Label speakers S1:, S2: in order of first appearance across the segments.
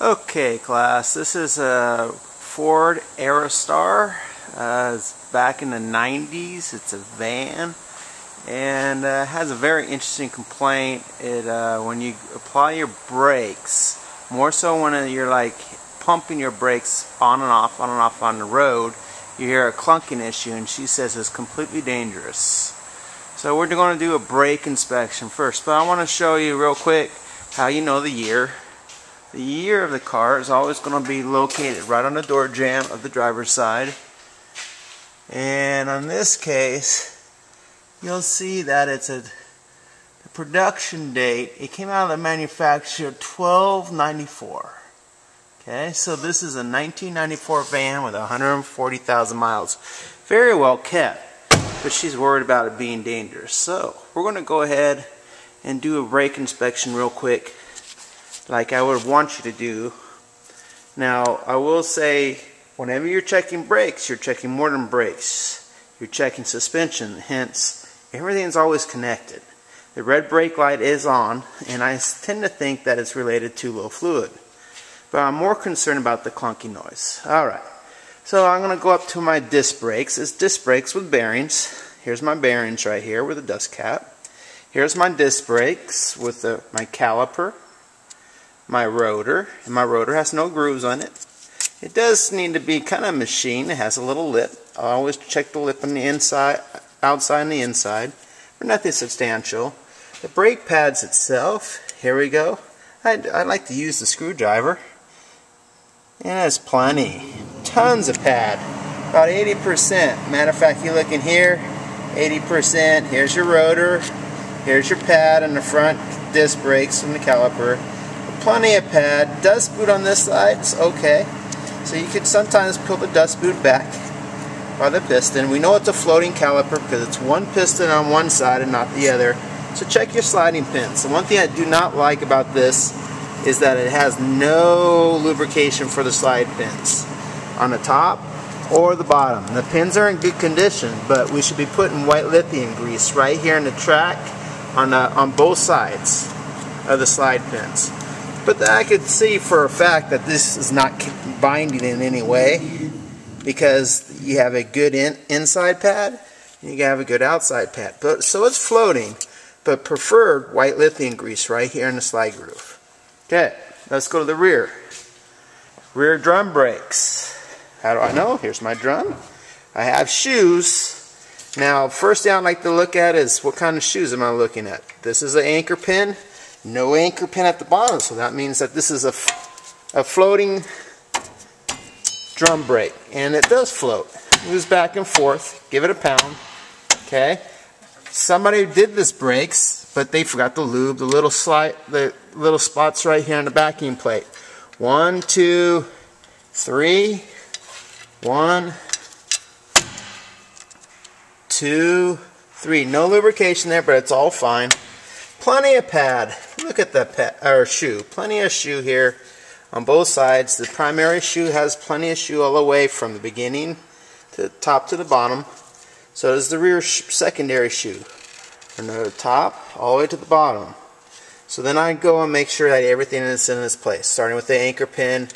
S1: Okay, class, this is a Ford Aerostar. It's back in the 90s. It's a van and has a very interesting complaint. When you apply your brakes, more so when you're like pumping your brakes on and off on the road, you hear a clunking issue, and she says it's completely dangerous. So we're going to do a brake inspection first, but I want to show you real quick how you know the year. The year of the car is always going to be located right on the door jamb of the driver's side. And on this case, you'll see that it's the production date. It came out of the manufacturer 12/94. Okay, so this is a 1994 van with 140,000 miles. Very well kept, but she's worried about it being dangerous. So we're going to go ahead and do a brake inspection real quick, like I would want you to do. Now, I will say, whenever you're checking brakes, you're checking more than brakes. You're checking suspension, hence, everything's always connected. The red brake light is on, and I tend to think that it's related to low fluid. But I'm more concerned about the clunky noise. Alright, so I'm going to go up to my disc brakes. It's disc brakes with bearings. Here's my bearings right here with a dust cap. Here's my disc brakes with my caliper, my rotor, and my rotor has no grooves on it. It does need to be kind of machined. It has a little lip. I always check the lip on the inside, outside and the inside, but nothing substantial. The brake pads itself, here we go. I like to use the screwdriver. And there's plenty. Tons of pad. About 80%. Matter of fact, you look in here, 80%. Here's your rotor. Here's your pad in the front disc brakes and the caliper. Plenty of pad. Dust boot on this side, it's okay. So you could sometimes pull the dust boot back by the piston. We know it's a floating caliper because it's one piston on one side and not the other. So check your sliding pins. The one thing I do not like about this is that it has no lubrication for the slide pins on the top or the bottom. The pins are in good condition, but we should be putting white lithium grease right here in the track on both sides of the slide pins. But I could see for a fact that this is not binding in any way, because you have a good inside pad and you have a good outside pad. So it's floating, but preferred white lithium grease right here in the slide groove. Okay, let's go to the rear. Rear drum brakes. How do I know? Here's my drum. I have shoes. Now, first thing I like to look at is what kind of shoes am I looking at. This is an anchor pin. No anchor pin at the bottom, so that means that this is a floating drum brake, and it does float. Moves back and forth. Give it a pound. Okay. Somebody did this brakes, but they forgot to lube the little spots right here on the backing plate. 1, 2, 3. 1, 2, 3. No lubrication there, but it's all fine. Plenty of pad. Look at that shoe. Plenty of shoe here on both sides. The primary shoe has plenty of shoe all the way from the beginning to the top to the bottom. So does the rear secondary shoe. From the top all the way to the bottom. So then I go and make sure that everything is in its place. Starting with the anchor pin.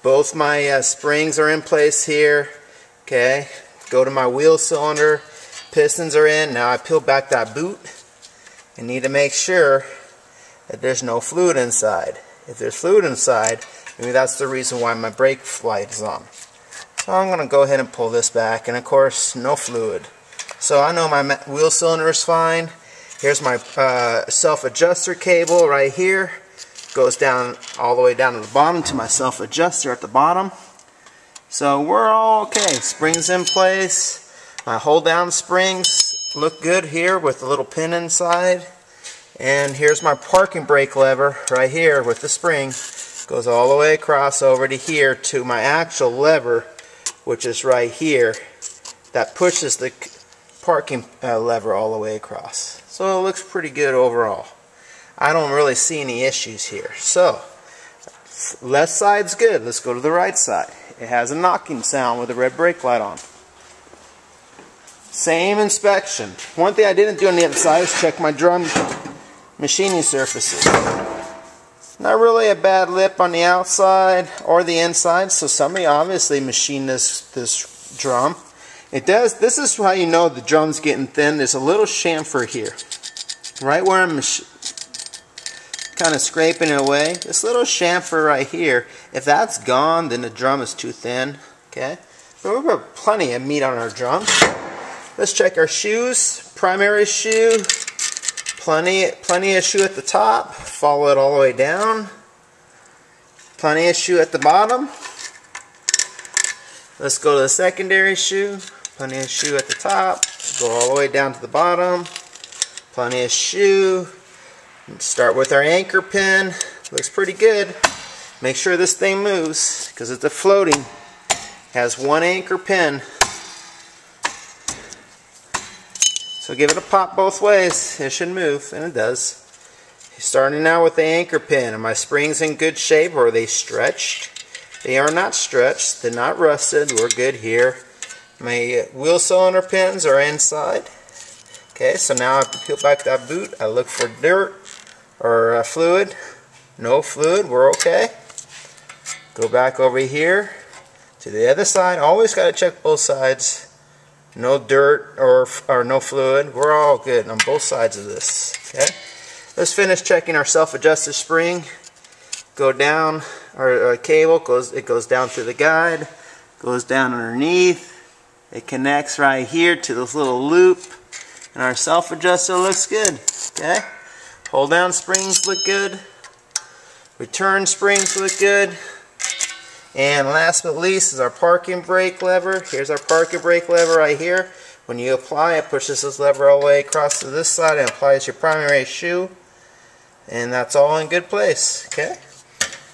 S1: Both my springs are in place here. Okay. Go to my wheel cylinder. Pistons are in. Now I peel back that boot. I need to make sure that there's no fluid inside. If there's fluid inside, maybe that's the reason why my brake light is on. So I'm going to go ahead and pull this back, and of course, no fluid. So I know my wheel cylinder is fine. Here's my self-adjuster cable right here. Goes down all the way down to the bottom to my self-adjuster at the bottom. So we're all okay. Springs in place. My hold-down springs look good here with the little pin inside. And here's my parking brake lever right here with the spring. Goes all the way across over to here to my actual lever, which is right here, that pushes the parking lever all the way across. So it looks pretty good overall. I don't really see any issues here. So left side's good. Let's go to the right side. It has a knocking sound with the red brake light on. Same inspection. One thing I didn't do on the other side is check my drum machining surfaces. Not really a bad lip on the outside or the inside, so somebody obviously machined this drum. It does. This is how you know the drum's getting thin. There's a little chamfer here, right where I'm kind of scraping it away. This little chamfer right here, if that's gone, then the drum is too thin. Okay, but we've got plenty of meat on our drum. Let's check our shoes. Primary shoe, plenty of shoe at the top. Follow it all the way down. Plenty of shoe at the bottom. Let's go to the secondary shoe. Plenty of shoe at the top. Go all the way down to the bottom. Plenty of shoe. Start with our anchor pin. Looks pretty good. Make sure this thing moves because it's a floating. Has one anchor pin. So give it a pop both ways. It should move, and it does. Starting now with the anchor pin. Are my springs in good shape or are they stretched? They are not stretched. They're not rusted. We're good here. My wheel cylinder pins are inside. Okay, so now I have to peel back that boot. I look for dirt or fluid. No fluid. We're okay. Go back over here to the other side. Always got to check both sides. No dirt or no fluid. We're all good on both sides of this. Okay. Let's finish checking our self-adjusted spring. Go down. Our cable goes down through the guide. Goes down underneath. It connects right here to this little loop, and our self-adjuster looks good. Okay. Hold down springs look good. Return springs look good. And last but least is our parking brake lever. Here's our parking brake lever right here. When you apply it, pushes this lever all the way across to this side and applies your primary shoe. And that's all in good place. Okay?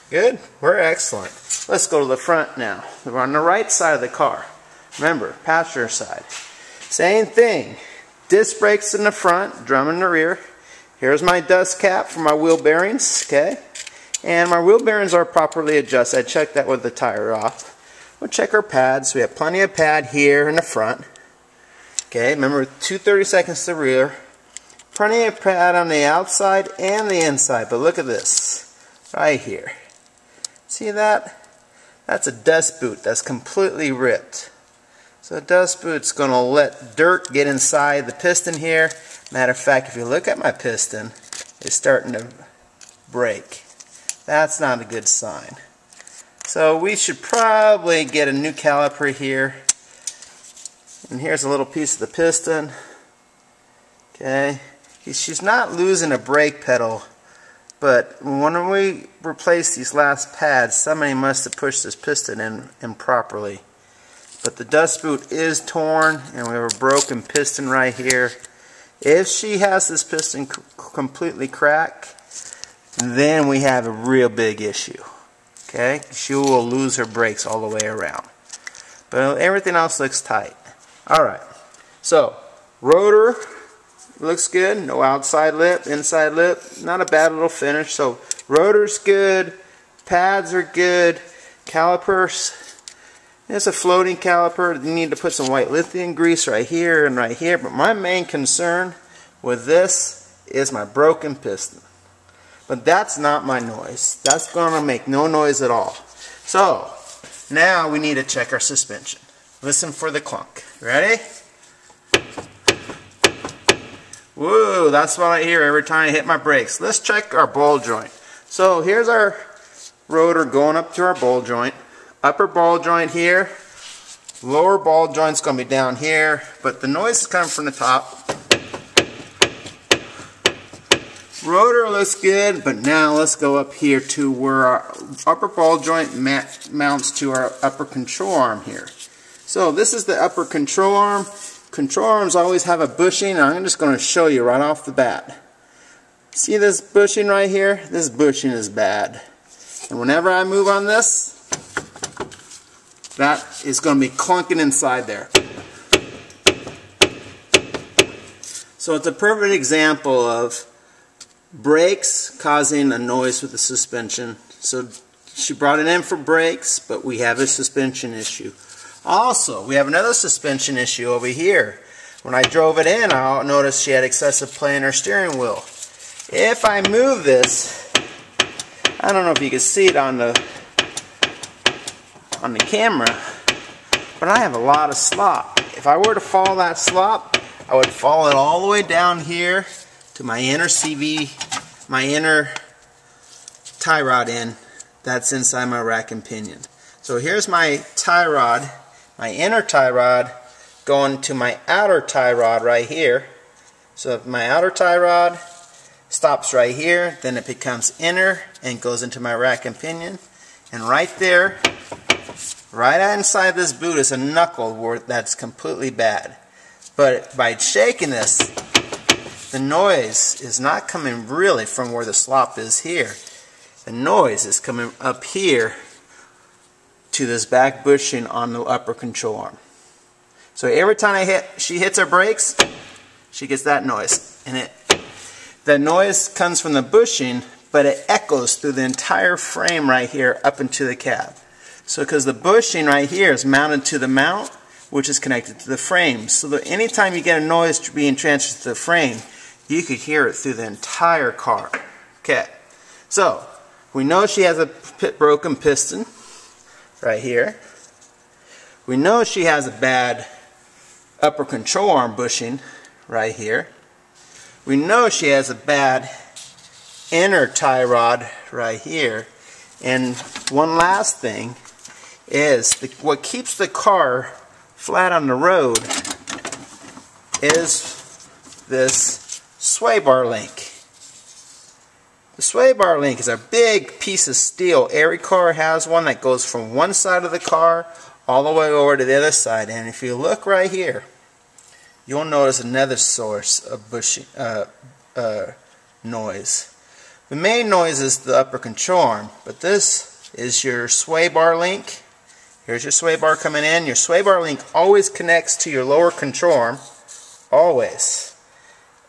S1: Good. We're excellent. Let's go to the front now. We're on the right side of the car. Remember, passenger side. Same thing. Disc brakes in the front, drum in the rear. Here's my dust cap for my wheel bearings. Okay? And my wheel bearings are properly adjusted. I checked that with the tire off. We'll check our pads. We have plenty of pad here in the front. Okay, remember 2/32 to the rear. Plenty of pad on the outside and the inside. But look at this. Right here. See that? That's a dust boot that's completely ripped. So a dust boot's going to let dirt get inside the piston here. Matter of fact, if you look at my piston, it's starting to break. That's not a good sign. So we should probably get a new caliper here. And here's a little piece of the piston. Okay. She's not losing a brake pedal, but when we replace these last pads, somebody must have pushed this piston in improperly. But the dust boot is torn, and we have a broken piston right here. If she has this piston completely cracked, then we have a real big issue. Okay, she will lose her brakes all the way around. But everything else looks tight. Alright, so rotor looks good. No outside lip, inside lip. Not a bad little finish. So rotor's good. Pads are good. Calipers. It's a floating caliper. You need to put some white lithium grease right here and right here. But my main concern with this is my broken piston. But that's not my noise. That's going to make no noise at all. So, now we need to check our suspension. Listen for the clunk. Ready? Whoa, that's what I hear every time I hit my brakes. Let's check our ball joint. So, here's our rotor going up to our ball joint. Upper ball joint here. Lower ball joint's going to be down here. But the noise is coming from the top. Rotor looks good, but now let's go up here to where our upper ball joint mounts to our upper control arm here. So this is the upper control arm. Control arms always have a bushing, and I'm just going to show you right off the bat. See this bushing right here? This bushing is bad. And whenever I move on this, that is going to be clunking inside there. So it's a perfect example of brakes causing a noise with the suspension. So she brought it in for brakes, but we have a suspension issue. Also, we have another suspension issue over here. When I drove it in, I noticed she had excessive play in her steering wheel. If I move this, I don't know if you can see it on the camera, but I have a lot of slop. If I were to follow that slop, I would follow it all the way down here to my inner CV, my inner tie rod end that's inside my rack and pinion. So here's my tie rod, my inner tie rod going to my outer tie rod right here. So if my outer tie rod stops right here, then it becomes inner and goes into my rack and pinion. And right there, right inside this boot is a knuckle where that's completely bad. But by shaking this, the noise is not coming really from where the slop is here. The noise is coming up here to this back bushing on the upper control arm. So every time she hits her brakes, she gets that noise. And that noise comes from the bushing, but it echoes through the entire frame right here up into the cab. So because the bushing right here is mounted to the mount, which is connected to the frame. So that anytime you get a noise being transferred to the frame, you could hear it through the entire car. Okay, so we know she has a broken piston right here. We know she has a bad upper control arm bushing right here. We know she has a bad inner tie rod right here. And one last thing is what keeps the car flat on the road is this sway bar link. The sway bar link is a big piece of steel. Every car has one that goes from one side of the car all the way over to the other side. And if you look right here, you'll notice another source of bushing noise. The main noise is the upper control arm, but this is your sway bar link. Here's your sway bar coming in. Your sway bar link always connects to your lower control arm, always.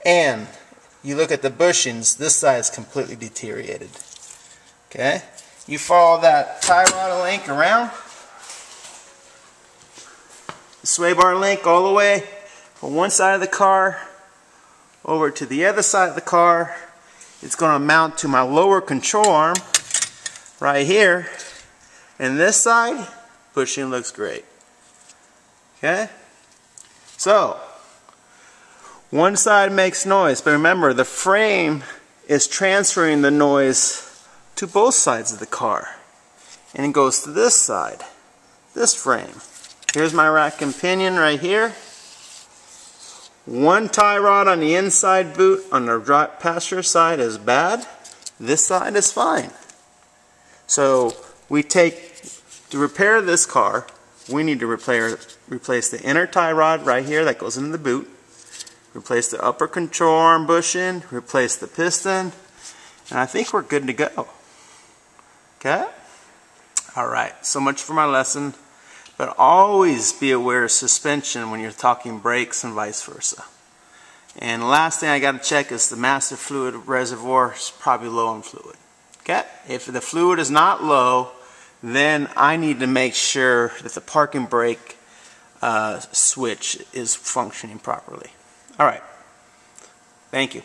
S1: And you look at the bushings, this side is completely deteriorated. Okay? You follow that tie rod link around, the sway bar link all the way from one side of the car over to the other side of the car. It's going to mount to my lower control arm right here. And this side, bushing looks great. Okay? So, one side makes noise, but remember the frame is transferring the noise to both sides of the car. And it goes to this side, this frame. Here's my rack and pinion right here. One tie rod on the inside boot on the passenger side is bad. This side is fine. So to repair this car, we need to replace the inner tie rod right here that goes into the boot, replace the upper control arm bushing, replace the piston, and I think we're good to go. Okay? Alright, so much for my lesson. But always be aware of suspension when you're talking brakes and vice versa. And the last thing I got to check is the master fluid reservoir is probably low in fluid. Okay? If the fluid is not low, then I need to make sure that the parking brake switch is functioning properly. Alright. Thank you.